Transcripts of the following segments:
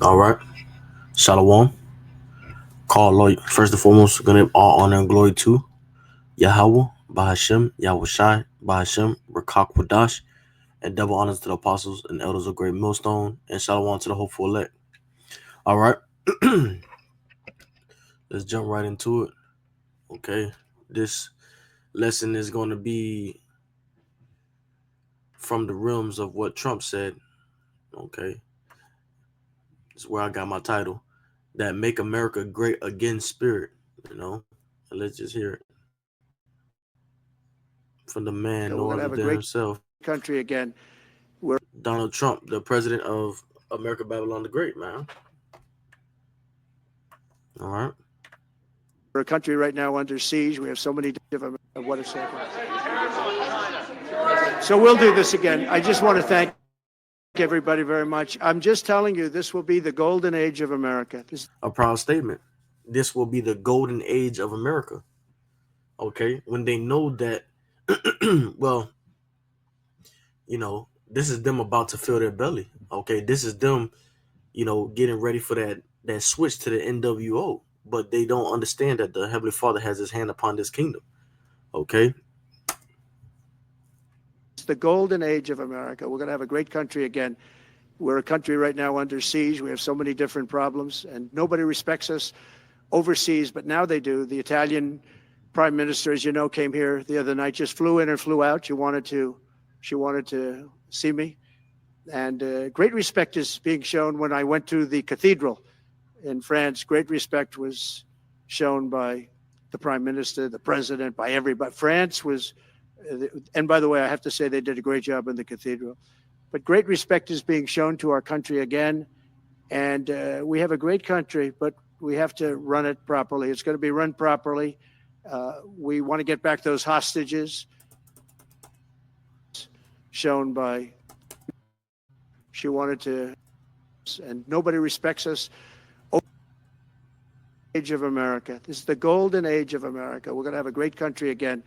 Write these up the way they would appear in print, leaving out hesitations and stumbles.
All right. Shalom. Call Lord. First and foremost, gonna give all honor and glory to Yahawah, Bahashem, Yahawashi, Bahashem, Rakak Wadash, and double honors to the apostles and elders of Great Millstone, and shalom to the hopeful elect. All right. Let's jump right into it. Okay. This lesson is going to be from the realms of what Trump said. Okay. This is where I got my title. That Make America Great Again spirit. And let's just hear it from the man, We're no going to other have a than great himself, country again. Donald Trump, the president of America, Babylon the Great, man. All right. We're a country right now under siege. We have so many different. What a second. So we'll do this again. I just want to thank everybody very much. I'm just telling you, this will be the golden age of America. A proud statement. This will be the golden age of America. Okay. When they know that, well, this is them about to fill their belly. Okay. This is them, getting ready for that switch to the NWO. But they don't understand that the Heavenly Father has his hand upon this kingdom. Okay. It's the golden age of America. We're going to have a great country again. We're a country right now under siege. We have so many different problems, and nobody respects us overseas, but now they do. The Italian prime minister, as you know, came here the other night, just flew in and flew out. She wanted to see me. And great respect is being shown. When I went to the cathedral in France, great respect was shown by the prime minister, the president, by everybody. France was, and by the way, I have to say they did a great job in the cathedral. But great respect is being shown to our country again. And we have a great country, but we have to run it properly. It's going to be run properly. We want to get back those hostages shown by, she wanted to, and nobody respects us. Age of America. This is the golden age of America. We're going to have a great country again.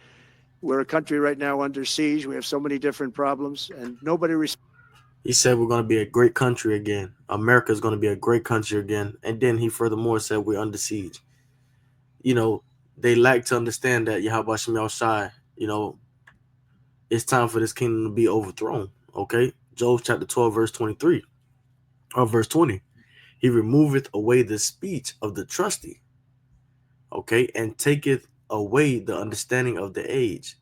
We're a country right now under siege. We have so many different problems, and nobody respects. He said we're going to be a great country again. America is going to be a great country again. And then he furthermore said we're under siege. They lack to understand that Yahawashi, it's time for this kingdom to be overthrown. Okay? Job chapter 12, verse 23, or verse 20. He removeth away the speech of the trusty, okay, and taketh away the understanding of the age.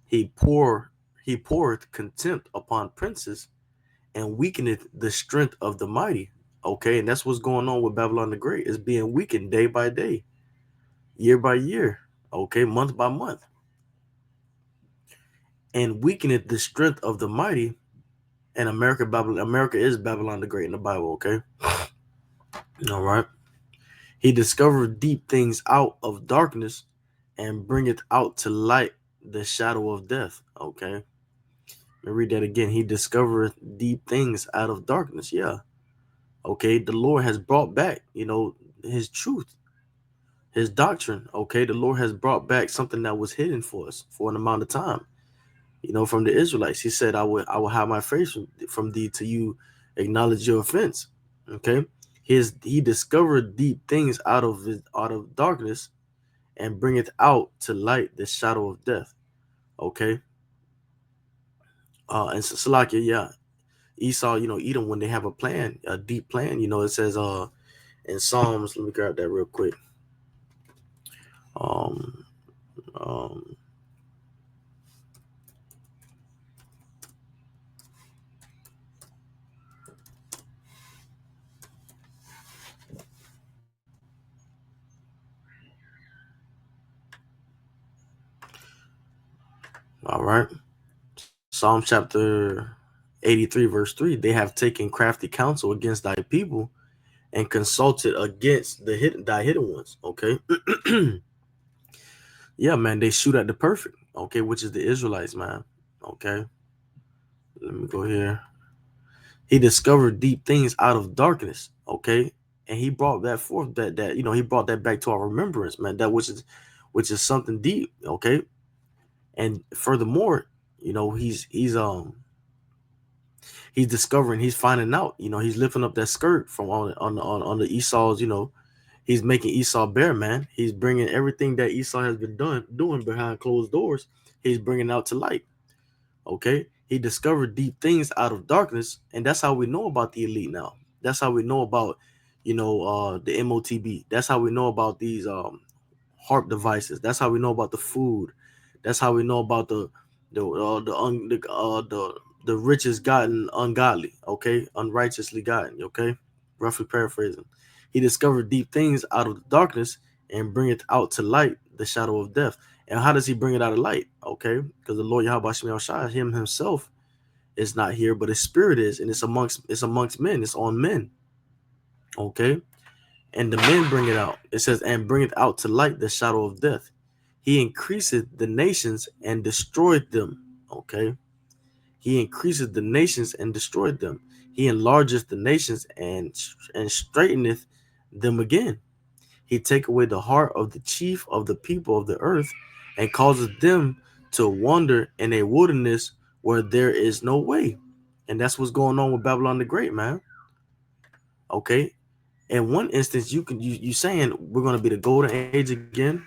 He poureth contempt upon princes and weakeneth the strength of the mighty. Okay, and that's what's going on with Babylon the Great. It's being weakened day by day, year by year, okay, month by month. And weakeneth the strength of the mighty. And America is Babylon the Great in the Bible, okay? All right. He discovered deep things out of darkness and bringeth out to light the shadow of death. Okay. Let me read that again. He discovered deep things out of darkness. Yeah. Okay. The Lord has brought back, his truth, his doctrine. Okay. The Lord has brought back something that was hidden for us for an amount of time, from the Israelites. He said, I will hide my face from thee till you acknowledge your offense. Okay. He discovered deep things out of darkness and bringeth out to light the shadow of death. Okay. And Salakia, yeah. Esau, Edom, when they have a plan, a deep plan, it says in Psalms, let me grab that real quick. Um um all right. Psalm chapter 83, verse 3. They have taken crafty counsel against thy people and consulted against thy hidden ones. Okay. Yeah, man, they shoot at the perfect, okay, which is the Israelites, man. Okay. Let me go here. He discovered deep things out of darkness, okay, and he brought that forth. That he brought that back to our remembrance, man. That which is something deep, okay. And furthermore, he's He's discovering, he's finding out, he's lifting up that skirt from on the Esau's, he's making Esau bare, man. He's bringing everything that Esau has been doing behind closed doors. He's bringing out to light. Okay, he discovered deep things out of darkness, and that's how we know about the elite now. That's how we know about, the MOTB. That's how we know about these harp devices. That's how we know about the food. That's how we know about the richest gotten ungodly. Okay, unrighteously gotten. Okay, roughly paraphrasing. He discovered deep things out of the darkness and bring it out to light the shadow of death. And how does he bring it out of light? Okay, because the Lord Yahawashi, him himself is not here, but his spirit is, and it's amongst men. It's on men. Okay, and the men bring it out. It says, and bring it out to light the shadow of death. He increaseth the nations and destroyed them. Okay, he increaseth the nations and destroyed them. He enlargeth the nations and straighteneth them again. He take away the heart of the chief of the people of the earth, and causes them to wander in a wilderness where there is no way. And that's what's going on with Babylon the Great, man. Okay. In one instance, you saying we're gonna be the golden age again.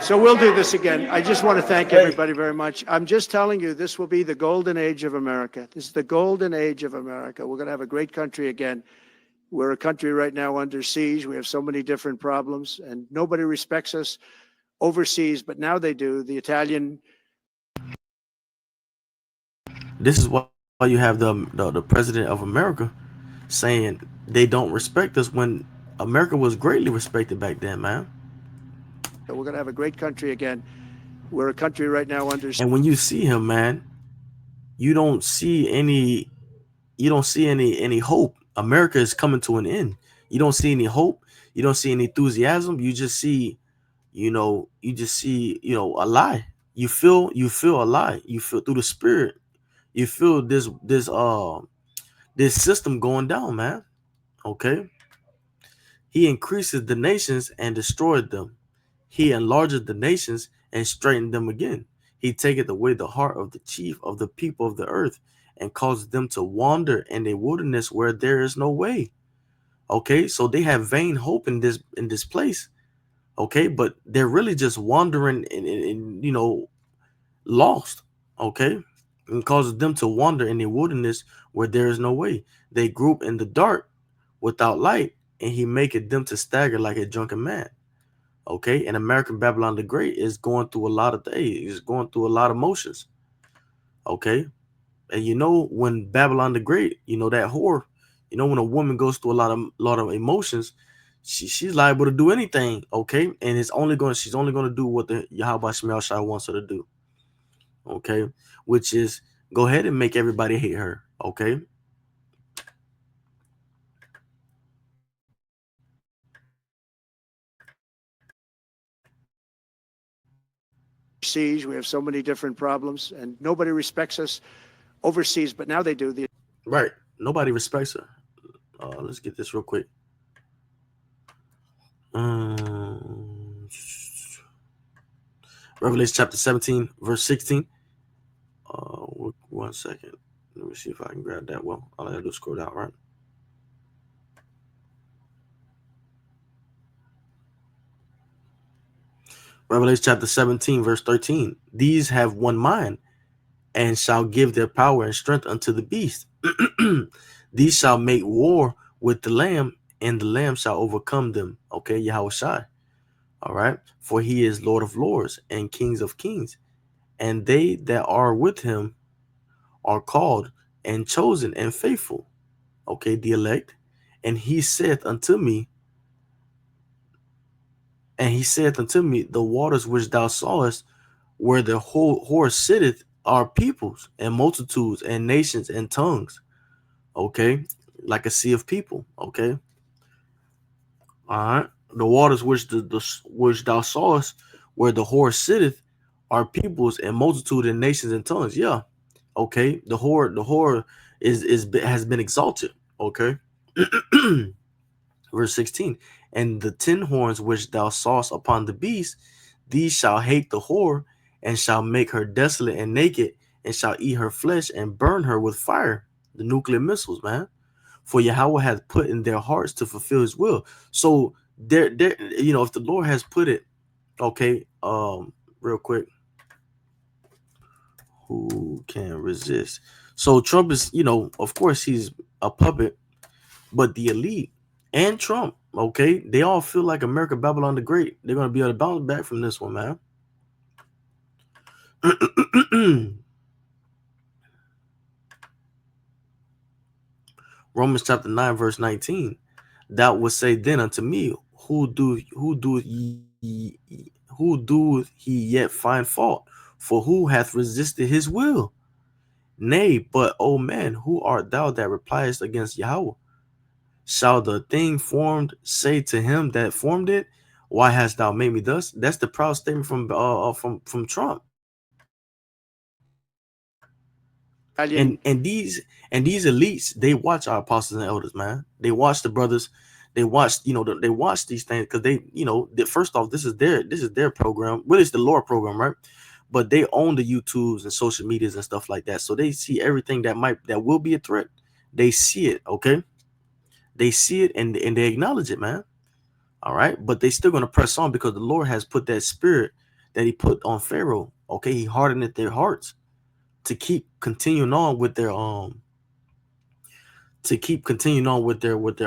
So we'll do this again. I just want to thank Hey, everybody very much. I'm just telling you, this will be the golden age of America. This is the golden age of America. We're going to have a great country again. We're a country right now under siege. We have so many different problems, and nobody respects us overseas, but now they do. The Italian. this is why you have the president of America saying they don't respect us when America was greatly respected back then, man. We're going to have a great country again. We're a country right now under. And when you see him, man, you don't see any any hope. America is coming to an end. You don't see any hope. You don't see any enthusiasm. You just see a lie. You feel a lie. You feel through the spirit. You feel this system going down, man. Okay. He increases the nations and destroyed them. He enlarged the nations and straightened them again. He taketh away the heart of the chief of the people of the earth, and causes them to wander in a wilderness where there is no way. Okay, so they have vain hope in this place. Okay, but they're really just wandering and lost. Okay, and causes them to wander in a wilderness where there is no way. They group in the dark without light, and he maketh them to stagger like a drunken man. Okay, and American Babylon the Great is going through a lot of things. Is going through a lot of motions. Okay, and when Babylon the Great, that whore, when a woman goes through a lot of emotions, she's liable to do anything. Okay, and she's only gonna do what the Yahawah Shemel Shai wants her to do. Okay, which is go ahead and make everybody hate her. Okay. Siege. We have so many different problems, and nobody respects us overseas, but now they do. The Right. Nobody respects her. Let's get this real quick. Um, Revelation chapter 17, verse 16. One second. Let me see if I can grab that. Well, all I gotta do is scroll down, right? Revelation chapter 17, verse 13. These have one mind, and shall give their power and strength unto the beast. These shall make war with the Lamb, and the Lamb shall overcome them. Okay, Yahawashi. All right. For he is Lord of lords and Kings of kings. And they that are with him are called and chosen and faithful. Okay, the elect. And he saith unto me, the waters which thou sawest, where the whole horse sitteth, are peoples and multitudes and nations and tongues. Okay, like a sea of people. Okay, all right. The waters which thou sawest, where the horse sitteth, are peoples and multitude and nations and tongues. Yeah. Okay. The whore has been exalted. Okay. Verse 16. And the 10 horns which thou sawest upon the beast, these shall hate the whore, and shall make her desolate and naked, and shall eat her flesh and burn her with fire. The nuclear missiles, man. For Yahawah hath put in their hearts to fulfill his will. So there, if the Lord has put it, okay, real quick, who can resist? So Trump is, of course he's a puppet, but the elite and Trump, okay, they all feel like America Babylon the Great. They're gonna be able to bounce back from this one, man. Romans chapter 9, verse 19. Thou wilt say then unto me, who doeth he yet find fault? For who hath resisted his will? Nay, but O man, who art thou that repliest against Yahweh? Shall the thing formed say to him that formed it, why hast thou made me thus? That's the proud statement from Trump. And Italian these elites, they watch our apostles and elders, man. They watch the brothers. They watch, they watch these things because first off, this is their program. Well, it's the Lord program, right? But they own the YouTubes and social medias and stuff like that. So they see everything that will be a threat. They see it, okay? They see it and they acknowledge it, man. All right, but they still gonna press on because the Lord has put that spirit that He put on Pharaoh. Okay, He hardened their hearts to keep continuing on with their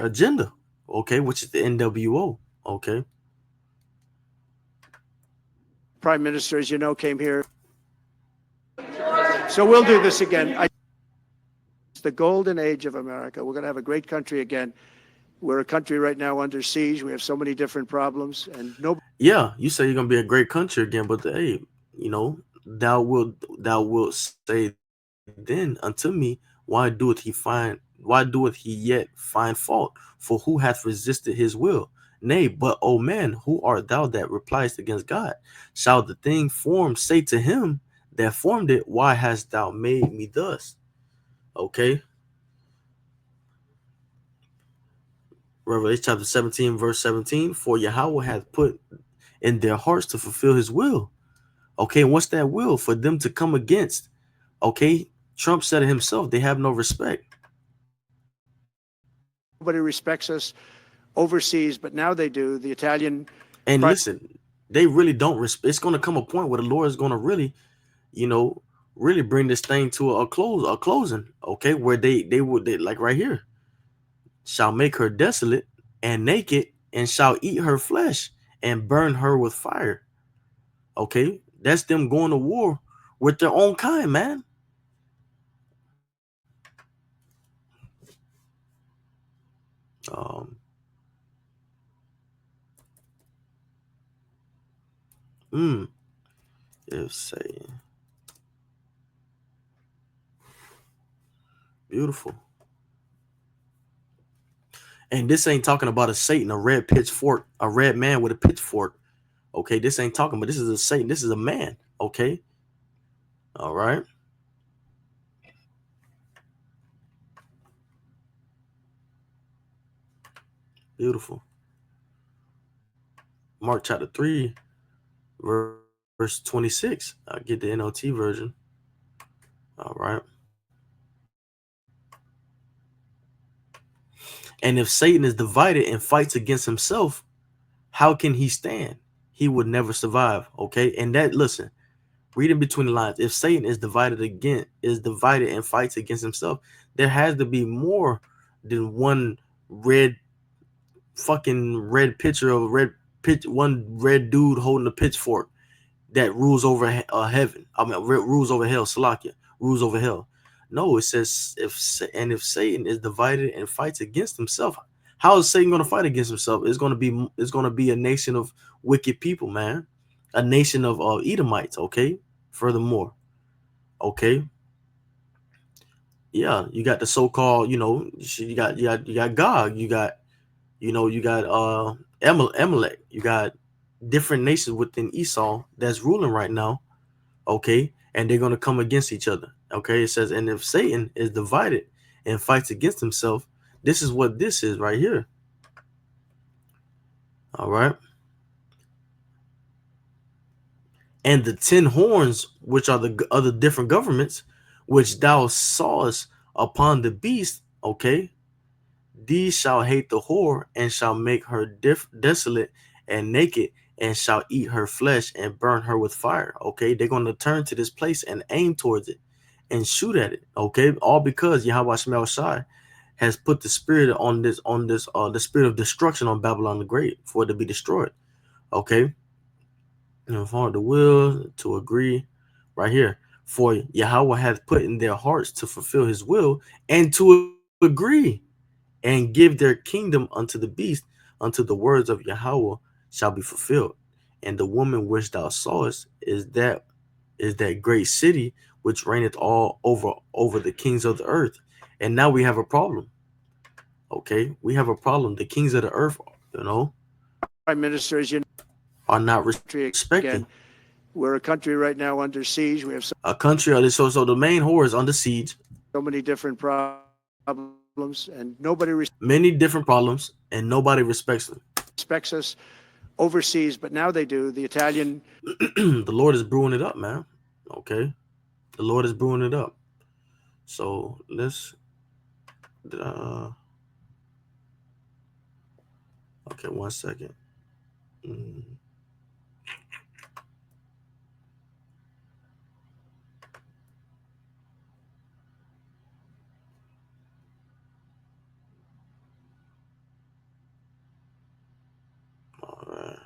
agenda, okay, which is the NWO, okay. prime minister, as you know, came here. So we'll do this again. It's the golden age of America. We're going to have a great country again. We're a country right now under siege. We have so many different problems, and nobody. Yeah, you say you're gonna be a great country again, but hey, thou wilt say then unto me, why doeth he yet find fault? For who hath resisted his will? Nay, but O man, who art thou that repliest against God? Shall the thing formed say to him that formed it, why hast thou made me thus? Okay. Revelation chapter 17, verse 17. For Yahawah hath put in their hearts to fulfill his will. Okay, and what's that will? For them to come against. Okay, Trump said it himself. They have no respect. Nobody respects us overseas, but now they do. The Italian. And listen, they really don't respect. It's going to come a point where the Lord is going to really, really bring this thing to a closing. Okay, where they like right here, shall make her desolate and naked, and shall eat her flesh and burn her with fire. Okay, that's them going to war with their own kind, man. Um, mm, if say beautiful. And this ain't talking about a Satan, a red pitchfork, a red man with a pitchfork. Okay, this ain't talking about this is a Satan. This is a man. Okay, all right, beautiful. Mark chapter 3, verse 26. I get the NLT version. All right. And if Satan is divided and fights against himself, how can he stand? He would never survive. Okay. And that, listen, reading between the lines, if Satan is divided and fights against himself, there has to be more than one red red picture of one red dude holding a pitchfork that rules over heaven. I mean, rules over hell. Salakia rules over hell. No, it says if Satan is divided and fights against himself, how is Satan going to fight against himself? It's going to be a nation of wicked people, man, a nation of Edomites. Okay. Furthermore, okay, yeah, you got the so-called, you got God, you got Amalek, you got different nations within Esau that's ruling right now. Okay, and they're going to come against each other. Okay, it says, and if Satan is divided and fights against himself, this is what this is right here. All right. And the 10 horns, which are the other different governments, which thou sawest upon the beast, okay, these shall hate the whore, and shall make her desolate and naked, and shall eat her flesh and burn her with fire. Okay, they're going to turn to this place and aim towards it and shoot at it. Okay, all because Yahawashi has put the spirit the spirit of destruction on Babylon the Great for it to be destroyed. Okay, for the will to agree, right here. For Yahawah hath put in their hearts to fulfill his will and to agree and give their kingdom unto the beast, until the words of Yahawah shall be fulfilled. And the woman which thou sawest is that great city which reigneth all over the kings of the earth. And now we have a problem. Okay, we have a problem. The kings of the earth, you know, Prime Minister, as you are not know, respecting again, we're a country right now under siege. We have a country. So the main whore is under siege. so many different problems, and nobody Many different problems, and nobody respects them. respects us overseas, but now they do. The Italian The Lord is brewing it up, man. Okay, the Lord is brewing it up. So let's. Uh, okay, 1 second. Mm, all right.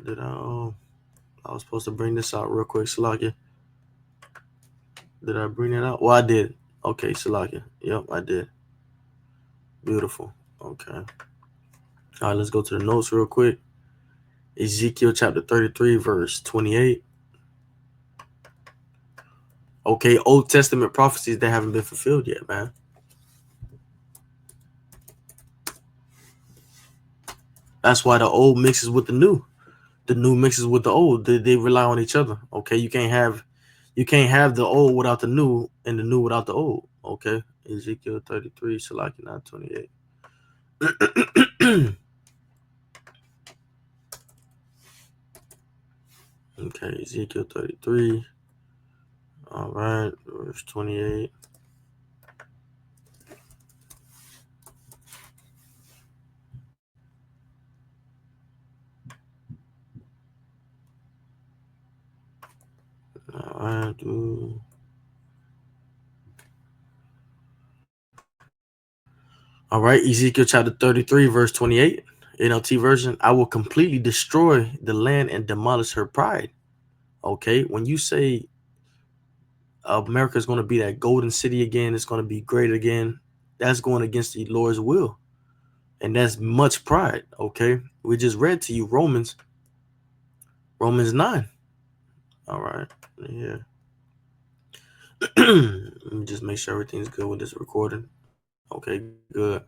Did I was supposed to bring this out real quick, Salakia. Did I bring it out? Well, I did. Okay, Salakia. Yep, I did. Beautiful. Okay. All right, let's go to the notes real quick. Ezekiel chapter 33, verse 28. Okay, Old Testament prophecies that haven't been fulfilled yet, man. That's why the old mixes with the new. The new mixes with the old. They rely on each other. Okay, you can't have the old without the new, and the new without the old. Okay, Ezekiel 33, Salaki 928. Okay, Ezekiel 33. All right, verse 28. All right, dude. All right, Ezekiel chapter 33, verse 28. NLT version, I will completely destroy the land and demolish her pride. Okay, when you say America is going to be that golden city again, it's going to be great again, that's going against the Lord's will. And that's much pride. Okay, we just read to you Romans 9. All right, yeah. Let me just make sure everything's good with this recording. Okay, good.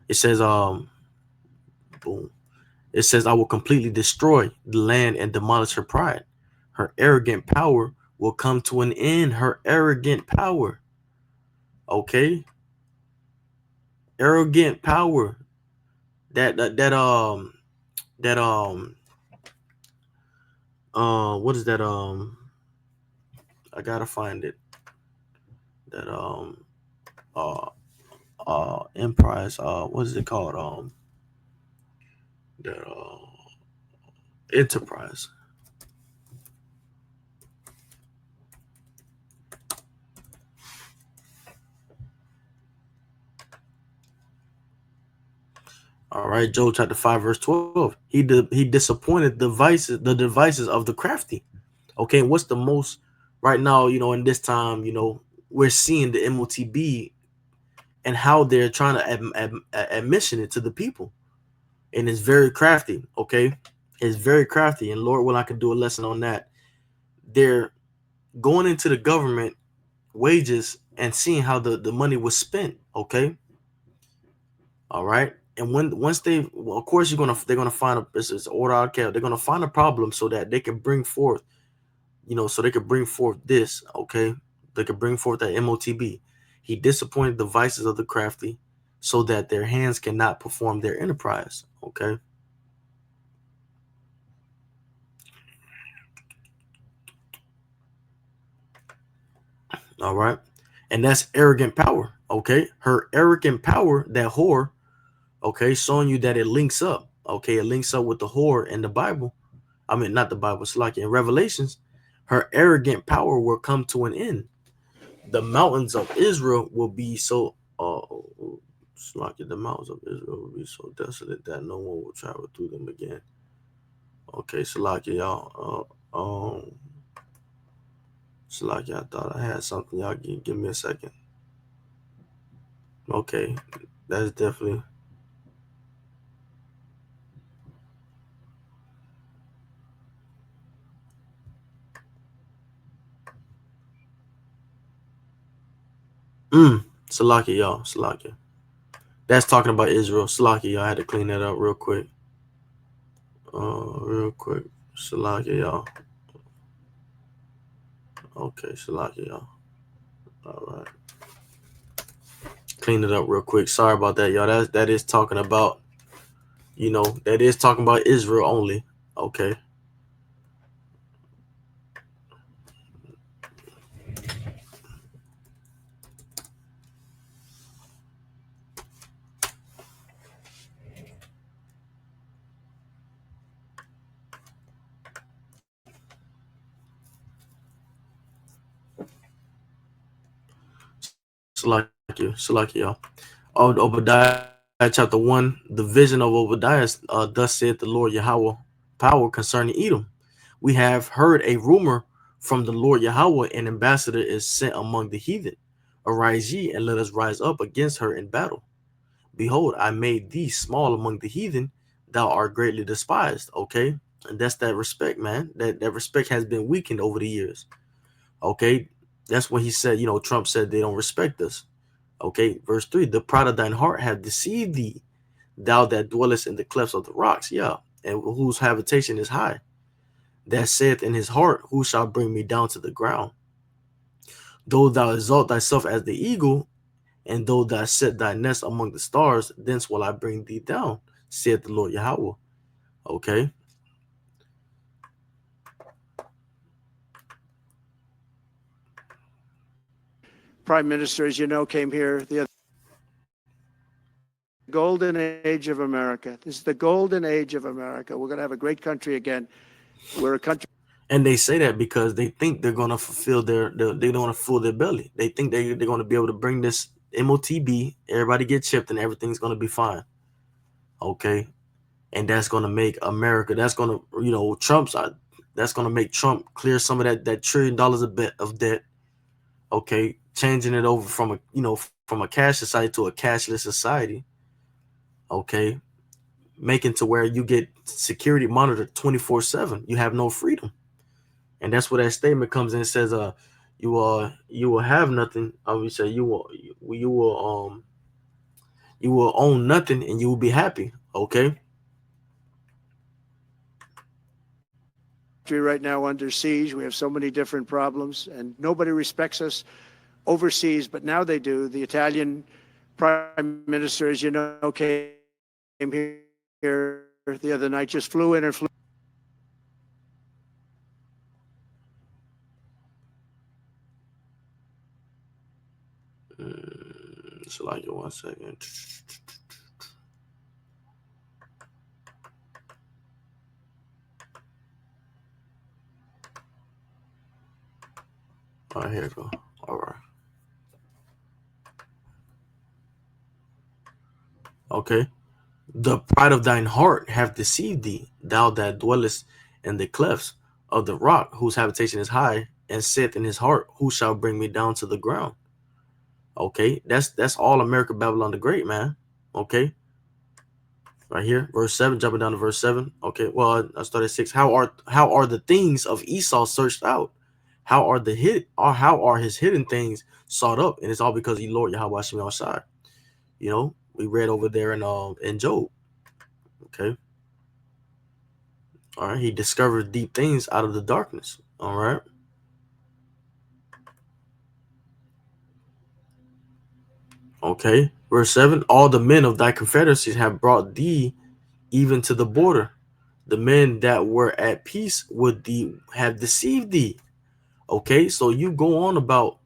It says, boom. It says, I will completely destroy the land and demolish her pride. Her arrogant power will come to an end. Her arrogant power. Okay? Arrogant power. That what is that? I gotta find it. That uh Emprise, what is it called? That Enterprise. All right, Job chapter 5, verse 12. He disappointed the devices of the crafty. Okay, and what's the most right now, in this time, we're seeing the MOTB and how they're trying to admission it to the people. And it's very crafty, okay? It's very crafty. And Lord, well, I could do a lesson on that. They're going into the government wages and seeing how the money was spent, okay? All right. And once of course they're gonna find this is order out care. They're gonna find a problem so that they can bring forth, so they could bring forth this, okay? They could bring forth that MOTB. He disappointed the vices of the crafty so that their hands cannot perform their enterprise, okay? All right. And that's arrogant power. Okay. Her arrogant power, that whore, okay, showing you that it links up. Okay. It links up with the whore in the Bible. I mean, not the Bible, it's like in Revelations. Her arrogant power will come to an end. The mountains of Israel will be so, it's like the mountains of Israel will be so desolate that no one will travel through them again. Okay, Salaki, y'all. Salaki, I thought I had something. Y'all give me a second. Okay, that's definitely. Salaki, y'all. Salaki. That's talking about Israel. Salaki, y'all. I had to clean that up real quick. Real quick. Salaki, y'all. Okay, Salaki, y'all. All right. Clean it up real quick. Sorry about that, y'all. That is talking about, that is talking about Israel only. Okay. Salaki, y'all. Obadiah chapter 1, the vision of Obadiah, thus saith the Lord Yahawah, power concerning Edom. We have heard a rumor from the Lord Yahawah, an ambassador is sent among the heathen. Arise ye, and let us rise up against her in battle. Behold, I made thee small among the heathen, thou art greatly despised. Okay, and that's that respect, man. That respect has been weakened over the years. Okay, that's when he said, Trump said they don't respect us. Okay, verse 3, the pride of thine heart have deceived thee, thou that dwellest in the clefts of the rocks, yeah, and whose habitation is high, that saith in his heart, who shall bring me down to the ground? Though thou exalt thyself as the eagle, and though thou set thy nest among the stars, thence will I bring thee down, saith the Lord Yahawah. Okay, Prime Minister, as you know, came here the golden age of America. This is the golden age of America. We're going to have a great country again. We're a country. and they say that because they think they're gonna fulfill they don't want to fill their belly. They think they're gonna be able to bring this MOTB, everybody get chipped, and everything's gonna be fine. Okay, and that's gonna make America. That's gonna Trump's. That's gonna make Trump clear some of that $1 trillion of debt. Okay, changing it over from from a cash society to a cashless society. Okay, making to where you get security monitored 24/7. You have no freedom, and that's where that statement comes in. It says, you will have nothing. We say you will own nothing, and you will be happy. Okay. Right now under siege. We have so many different problems, and nobody respects us overseas, but now they do. The Italian Prime Minister, as you know, came here the other night, just flew in and flew. So like 1 second. All right, here we go. All right. Okay. The pride of thine heart have deceived thee, thou that dwellest in the clefts of the rock, whose habitation is high, and saith in his heart, who shall bring me down to the ground? Okay, that's all America Babylon the Great, man. Okay, right here, verse 7, jumping down to verse 7. Okay, well, I started 6. How are the things of Esau searched out? How are his hidden things sought up? And it's all because of the Lord Yahawashi outside. We read over there in Job. Okay. All right. He discovered deep things out of the darkness. All right. Okay. Verse 7, all the men of thy confederacies have brought thee even to the border. The men that were at peace with thee have deceived thee. Okay. So you go on about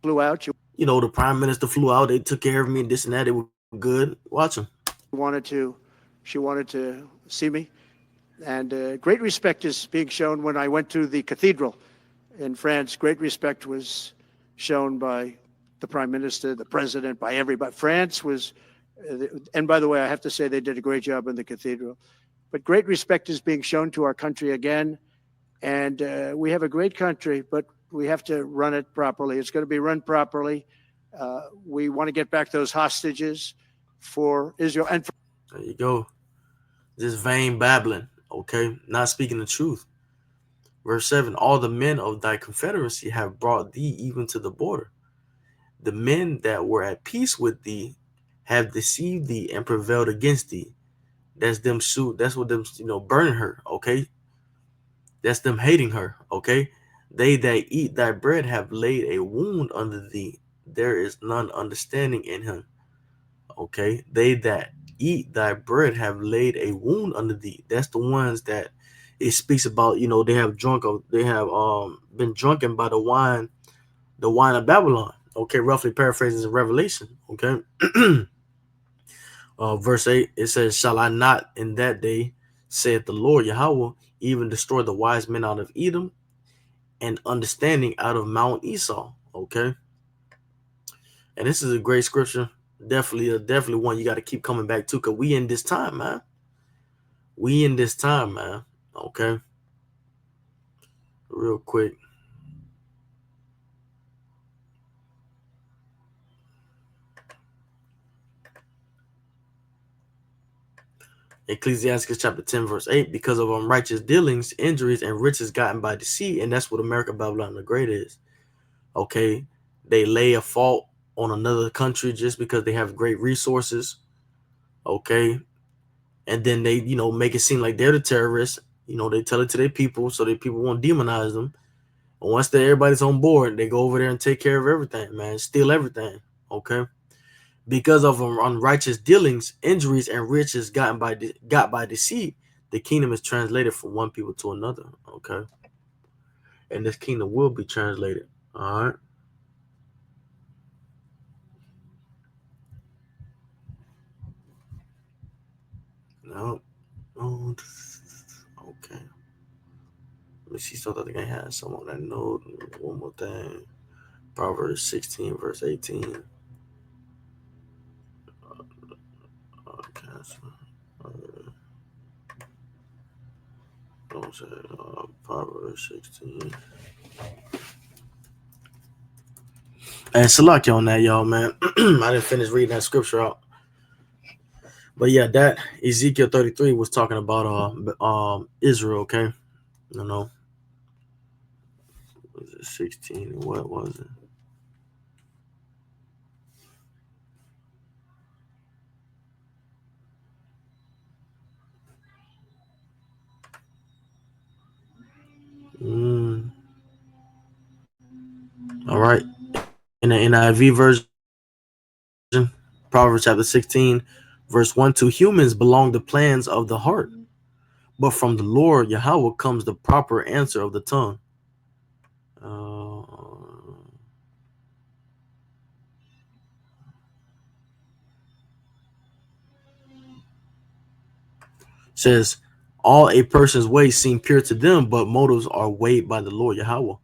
flew out. She The prime minister flew out. They took care of me, this and that. They were good. Watch them. wanted to, she wanted to see me, and great respect is being shown when I went to the cathedral in France. Great respect was shown by the prime minister, the president, by everybody. France was, and by the way, I have to say they did a great job in the cathedral. But great respect is being shown to our country again, and we have a great country, but we have to run it properly. It's going to be run properly. We want to get back those hostages for Israel and for There you go. Just vain babbling. Okay, not speaking the truth. Verse 7, all the men of thy confederacy have brought thee even to the border. The men that were at peace with thee have deceived thee and prevailed against thee. That's them shoot. That's what them burning her. Okay, that's them hating her. Okay, they that eat thy bread have laid a wound under thee. There is none understanding in him. Okay, they that eat thy bread have laid a wound under thee. That's the ones that it speaks about. They have drunk. They have been drunken by the wine of Babylon. Okay, roughly paraphrasing Revelation. Okay. Verse 8, it says, shall I not in that day, saith the Lord Yahawah, even destroy the wise men out of Edom and understanding out of Mount Esau? Okay. And this is a great scripture. Definitely one you got to keep coming back to, because we in this time, man. We in this time, man. Okay. Real quick. Ecclesiastes chapter 10, verse 8, because of unrighteous dealings, injuries, and riches gotten by deceit. And that's what America, Babylon the Great is. Okay. They lay a fault on another country just because they have great resources. Okay. And then they, make it seem like they're the terrorists. They tell it to their people so their people won't demonize them. And once everybody's on board, they go over there and take care of everything, man. Steal everything. Okay. Because of unrighteous dealings, injuries, and riches got by deceit, the kingdom is translated from one people to another. Okay. And this kingdom will be translated. All right. No. Oh, okay. Let me see something. I think I had some on that note. One more thing. Proverbs 16, verse 18. Okay. Uh, don't say Proverbs 16. And Salaki on that, y'all, man. I didn't finish reading that scripture out. But yeah, that Ezekiel 33 was talking about Israel, okay? You know, was it 16? What was it? All right. In the NIV version, Proverbs chapter 16, verse 1, to humans belong the plans of the heart, but from the Lord Yahawah comes the proper answer of the tongue. Uh, says, all a person's ways seem pure to them, but motives are weighed by the Lord Yahawah.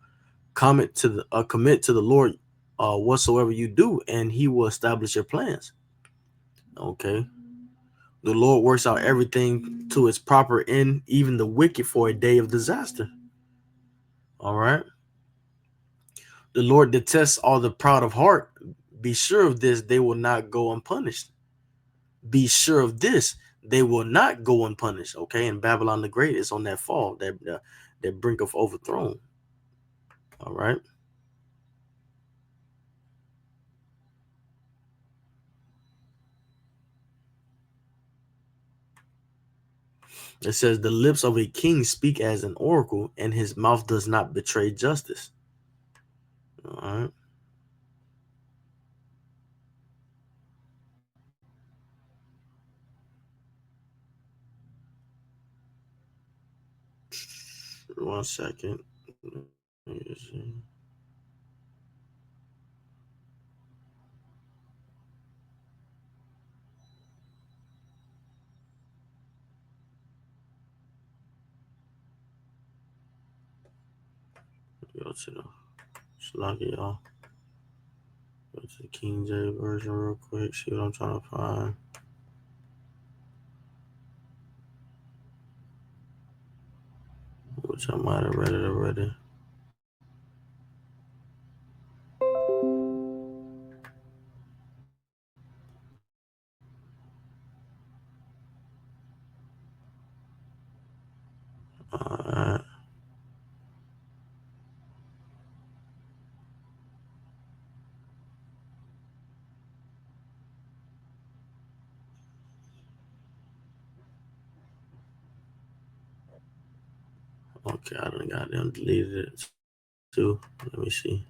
Commit to the Lord whatsoever you do, and He will establish your plans. Okay. The Lord works out everything to its proper end, even the wicked for a day of disaster. All right. The Lord detests all the proud of heart. Be sure of this, they will not go unpunished. Be sure of this, they will not go unpunished. Okay. And Babylon the Great is on that fall, that brink of overthrow. All right. It says, the lips of a king speak as an oracle, and his mouth does not betray justice. All right. One second. Go to the Slocky, y'all. Go to the King James version real quick. See what I'm trying to find. Which I might have read it already. Alright. Okay, I done got them deleted it too. Let me see.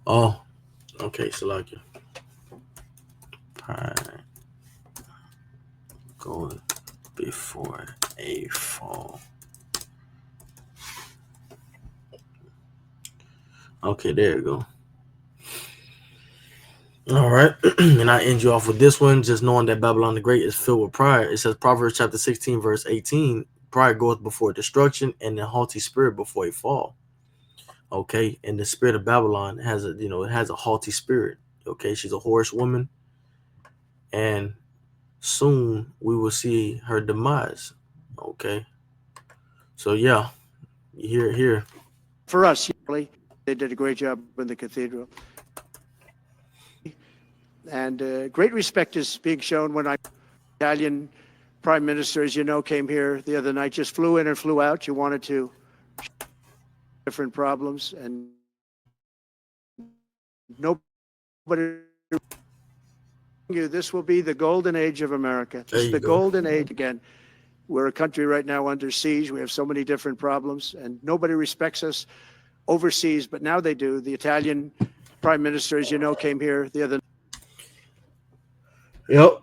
Oh, okay, so like pride going before a fall. Okay, there you go. All right. And I end you off with this one, just knowing that Babylon the Great is filled with pride. It says Proverbs chapter 16, verse 18, pride goeth before destruction and the haughty spirit before a fall. Okay. And the spirit of Babylon has it has a haughty spirit. Okay. She's a whorish woman. And soon we will see her demise. Okay. So yeah, you hear it here. For us, they did a great job in the cathedral. And great respect is being shown when Italian prime minister, as you know, came here the other night, just flew in and flew out. You wanted to different problems, and nobody. This will be the golden age of America. This is the golden age again. We're a country right now under siege. We have so many different problems, and nobody respects us overseas, but now they do. The Italian prime minister, as you know, came here the other. Yep.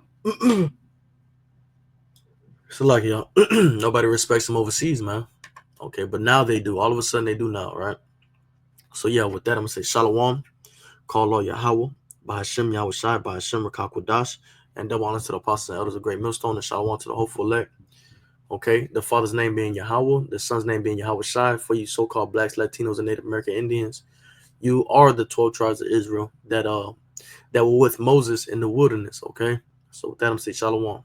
So like y'all, nobody respects them overseas, man. Okay, but now they do. All of a sudden they do now, right? So yeah, with that, I'm gonna say Shalom, call Lord Yahawah, Bahashem Yahawashi, Bahashem Rakakwadash, and double honors to the apostles and elders of Great Millstone, and Shalom to the hopeful elect. Okay, the Father's name being Yahawah, the Son's name being Yahawashi. For you so-called blacks, Latinos, and Native American Indians, you are the 12 tribes of Israel that were with Moses in the wilderness. Okay, so with that, I'm saying Shalom.